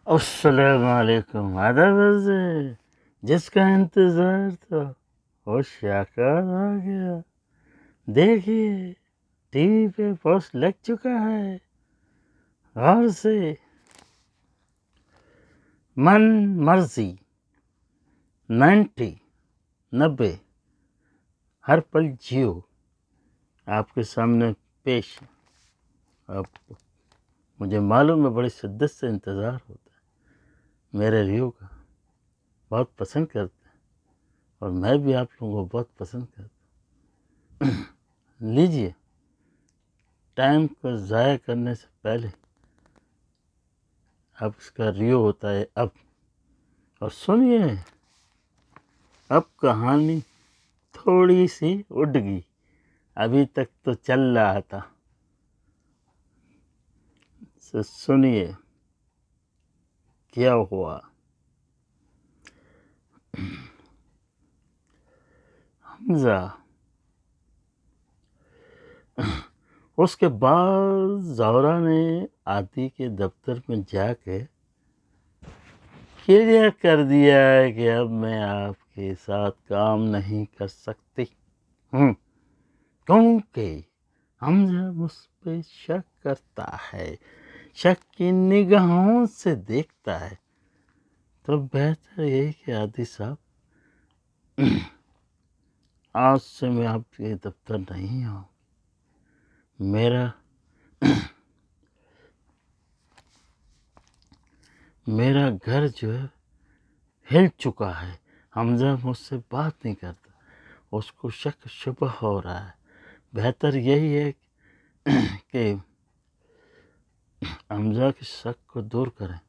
السلام علیکم آداب عرض ہے۔ جس کا انتظار تھا وہ شاکار آ گیا۔ دیکھیے ٹی وی پہ پوسٹ لگ چکا ہے غور سے۔ من مرضی 90 ہر پل جیو آپ کے سامنے پیش ہے۔ آپ کو مجھے معلوم ہے بڑی شدت سے انتظار ہوتا ہے میرے ریو کا، بہت پسند کرتے ہیں اور میں بھی آپ لوگوں کو بہت پسند کرتا ہوں۔ لیجئے ٹائم کو ضائع کرنے سے پہلے اب اس کا ریو ہوتا ہے اب، اور سنیے اب کہانی تھوڑی سی اڑ گئی، ابھی تک تو چل رہا تھا، سنیے کیا ہوا۔ حمزہ اس کے بعد زہرا نے عاطی کے دفتر میں جا کے کلیئر کر دیا ہے کہ اب میں آپ کے ساتھ کام نہیں کر سکتی کیونکہ حمزہ مجھ پہ شک کرتا ہے، شک کی نگاہوں سے دیکھتا ہے۔ تو بہتر یہ کہ عاطی صاحب آج سے میں آپ کے دفتر نہیں آؤں، میرا گھر جو ہے ہل چکا ہے۔ حمزہ مجھ سے بات نہیں کرتا، اس کو شک شبہ ہو رہا ہے۔ بہتر یہی ہے کہ حمزہ کے شک کو دور کریں۔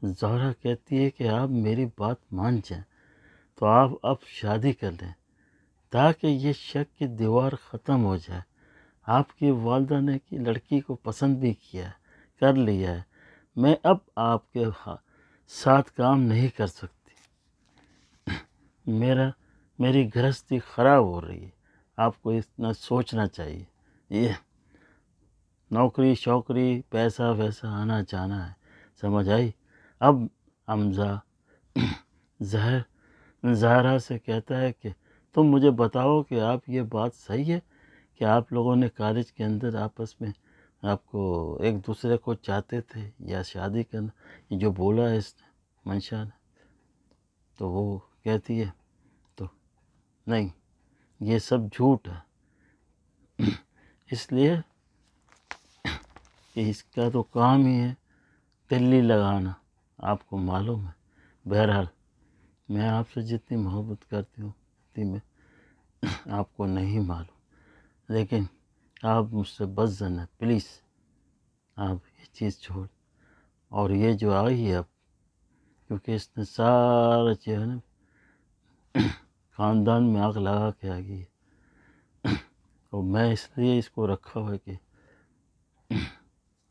زہرا کہتی ہے کہ آپ میری بات مان جائیں تو آپ اب شادی کر لیں تاکہ یہ شک کی دیوار ختم ہو جائے۔ آپ کی والدہ نے کی لڑکی کو پسند بھی کیا ہے، کر لیا ہے۔ میں اب آپ کے ساتھ کام نہیں کر سکتی، میری گرہستی خراب ہو رہی ہے۔ آپ کو اتنا سوچنا چاہیے، یہ نوکری شوکری پیسہ ویسا آنا جانا ہے، سمجھ آئی؟ اب حمزہ زہرا سے کہتا ہے کہ تم مجھے بتاؤ کہ آپ یہ بات صحیح ہے کہ آپ لوگوں نے کالج کے اندر آپس میں آپ کو ایک دوسرے کو چاہتے تھے یا شادی کرنا، یہ جو بولا ہے اس نے منشا نے؟ تو وہ کہتی ہے تو نہیں، یہ سب جھوٹ ہے، اس لیے کہ اس کا تو کام ہی ہے تلی لگانا، آپ کو معلوم ہے۔ بہرحال میں آپ سے جتنی محبت کرتی ہوں اتنی میں آپ کو نہیں معلوم، لیکن آپ مجھ سے بس زن ہے، پلیز آپ یہ چیز چھوڑ۔ اور یہ جو آئی ہے اب، کیونکہ اس نے سارا جو ہے نا خاندان میں آگ لگا کے آ گئی ہے، اور میں اس لیے اس کو رکھا ہوا ہے کہ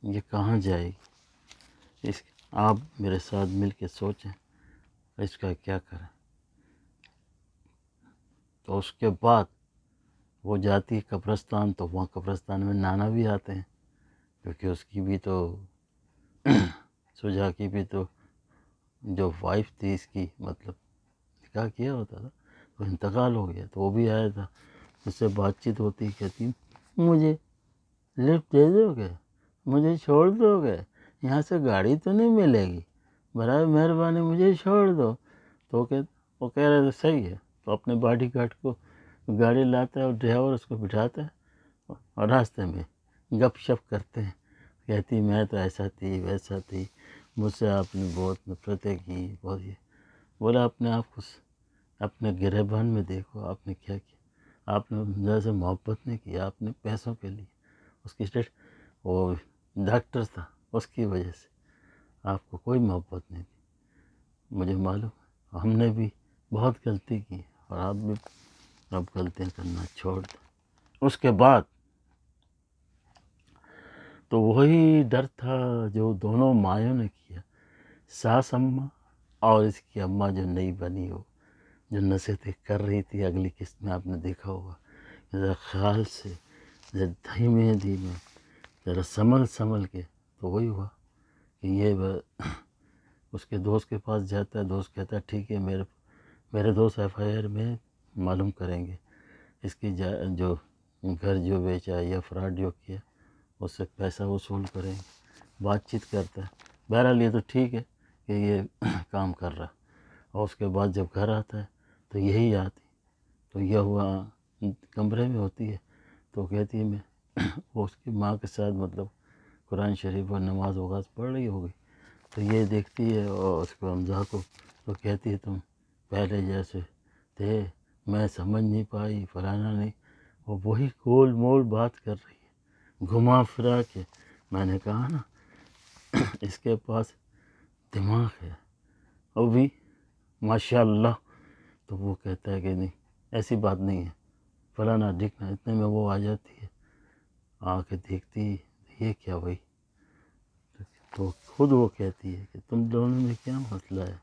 یہ کہاں جائے گی، آپ میرے ساتھ مل کے سوچیں اس کا کیا کریں۔ تو اس کے بعد وہ جاتی ہے قبرستان، تو وہاں قبرستان میں نانا بھی آتے ہیں، کیونکہ اس کی بھی تو سجا کی بھی تو جو وائف تھی اس کی، مطلب نکاح کیا ہوتا تھا تو انتقال ہو گیا، تو وہ بھی آیا تھا، اس سے بات چیت ہوتی، کہتی مجھے لفٹ دے دو گے، مجھے چھوڑ دو گے، یہاں سے گاڑی تو نہیں ملے گی، برائے مہربانی مجھے چھوڑ دو۔ تو وہ کہہ رہے تھے صحیح ہے، تو اپنے باڈی گارڈ کو گاڑی لاتا ہے اور ڈرائیور اس کو بٹھاتا ہے اور راستے میں گپ شپ کرتے ہیں، کہتی میں تو ایسا تھی ویسا تھی، مجھ سے آپ نے بہت نفرتیں کی، بہت یہ بولا اپنے آپ کو اپنے گریبان میں دیکھو، آپ نے کیا کیا، آپ نے حمزہ سے محبت نہیں کی، آپ نے پیسوں کے لیے اس کی وہ ڈاکٹر تھا اس کی وجہ سے آپ کو کوئی محبت نہیں تھی، مجھے معلوم ہے، ہم نے بھی بہت غلطی کی اور آپ بھی اب غلطیاں کرنا چھوڑ دیں۔ اس کے بعد تو وہی ڈر تھا جو دونوں مائوں نے کیا، ساس اماں اور اس کی اماں جو نئی بنی ہو، جو نصیحتیں کر رہی تھی، اگلی قسط میں آپ نے دیکھا ہوگا، ذرا خیال سے، ذرا دھیمے دھیمے، ذرا سنبھل کے، تو وہی ہوا کہ یہ اس کے دوست کے پاس جاتا ہے، دوست کہتا ہے ٹھیک ہے، میرے دوست FIR میں معلوم کریں گے اس کی جو گھر جو بیچا ہے یا فراڈ جو کیا اس سے پیسہ وصول کریں گے، بات چیت کرتا ہے۔ بہرحال یہ تو ٹھیک ہے کہ یہ کام کر رہا، اور اس کے بعد جب گھر آتا ہے تو یہی آتی، تو یہ ہوا کمرے میں ہوتی ہے، تو کہتی ہے میں وہ اس کی ماں کے ساتھ مطلب قرآن شریف اور نماز وغاز پڑھ رہی ہوگی، تو یہ دیکھتی ہے اور اس کو حمزہ کو، تو کہتی ہے تم پہلے جیسے تھے، میں سمجھ نہیں پائی، فلانا نہیں، اور وہی گول مول بات کر رہی ہے گھما پھرا کے۔ میں نے کہا نا اس کے پاس دماغ ہے، اور بھی ماشاء اللہ۔ تو وہ کہتا ہے کہ نہیں ایسی بات نہیں ہے، فلانا ڈھکنا، اتنے میں وہ آ جاتی ہے، آ کے دیکھتی یہ کیا بھائی، تو خود وہ کہتی ہے کہ تم دونوں میں کیا مسئلہ ہے،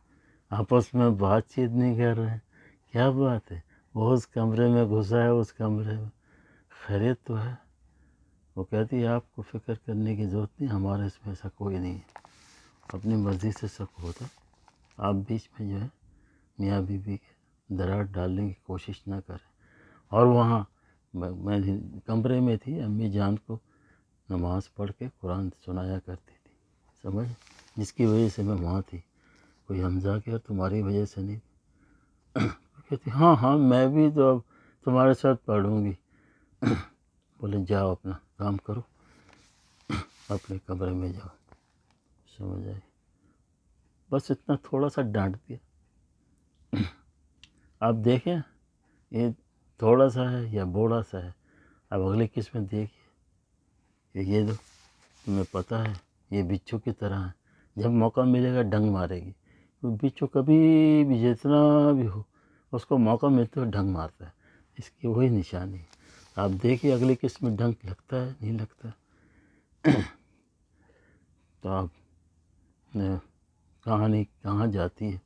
آپس میں بات چیت نہیں کر رہے ہیں، کیا بات ہے، وہ اس کمرے میں گھسا ہے، اس کمرے میں خیریت تو ہے۔ وہ کہتی ہے آپ کو فکر کرنے کی ضرورت نہیں، ہمارے اس میں ایسا کوئی نہیں ہے، اپنی مرضی سے سب ہوتا ہے، آپ بیچ میں جو ہے میاں بیوی کے دراڑ ڈالنے کی کوشش نہ کریں۔ اور وہاں میں کمرے میں تھی، امی جان کو نماز پڑھ کے قرآن سنایا کرتی تھی، سمجھ، جس کی وجہ سے میں وہاں تھی، کوئی حمزہ کیا تمہاری وجہ سے نہیں۔ کہتی ہاں ہاں میں بھی تو اب تمہارے ساتھ پڑھوں گی۔ بولے جاؤ اپنا کام کرو، اپنے کمرے میں جاؤ، سمجھ آئی، بس اتنا تھوڑا سا ڈانٹ دیا۔ آپ دیکھیں یہ تھوڑا سا ہے یا بوڑھا سا ہے، اب اگلی قسم دیکھیے کہ یہ تو تمہیں پتہ ہے یہ بچھو کی طرح ہے، جب موقع ملے گا ڈنگ مارے گی، بچھو کبھی بھی جتنا بھی ہو اس کو موقع ملتے ہوئے ڈنگ مارتا ہے، اس کی وہی نشانی ہے۔ آپ دیکھیے اگلی قسم میں ڈنگ لگتا ہے نہیں لگتا۔ تو آپ کہانی کہاں جاتی ہے،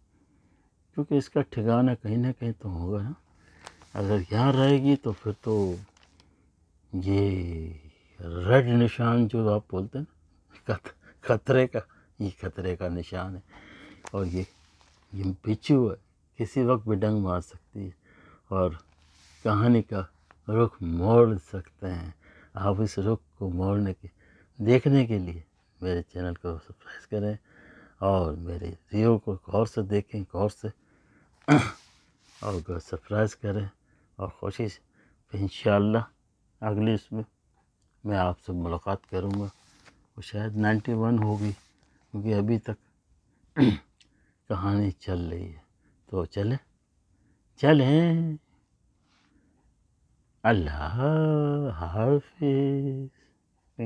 کیونکہ اس کا ٹھکانہ کہیں نہ کہیں تو ہوگا نا، اگر یہاں رہے گی تو پھر تو یہ ریڈ نشان جو آپ بولتے ہیں نا خطرے کا، یہ خطرے کا نشان ہے، اور یہ بچھو ہے، کسی وقت بھی ڈنگ مار سکتی ہے اور کہانی کا رخ موڑ سکتے ہیں۔ آپ اس رخ کو موڑنے کے دیکھنے کے لیے میرے چینل کو سبسکرائب کریں اور میرے ویڈیو کو غور سے دیکھیں، غور سے اور سبسکرائب کریں، اور کوشش انشاءاللہ اگلی اس میں آپ سے ملاقات کروں گا، وہ شاید 91 ہوگی، کیونکہ ابھی تک کہانی چل رہی ہے، تو چلیں، اللہ حافظ۔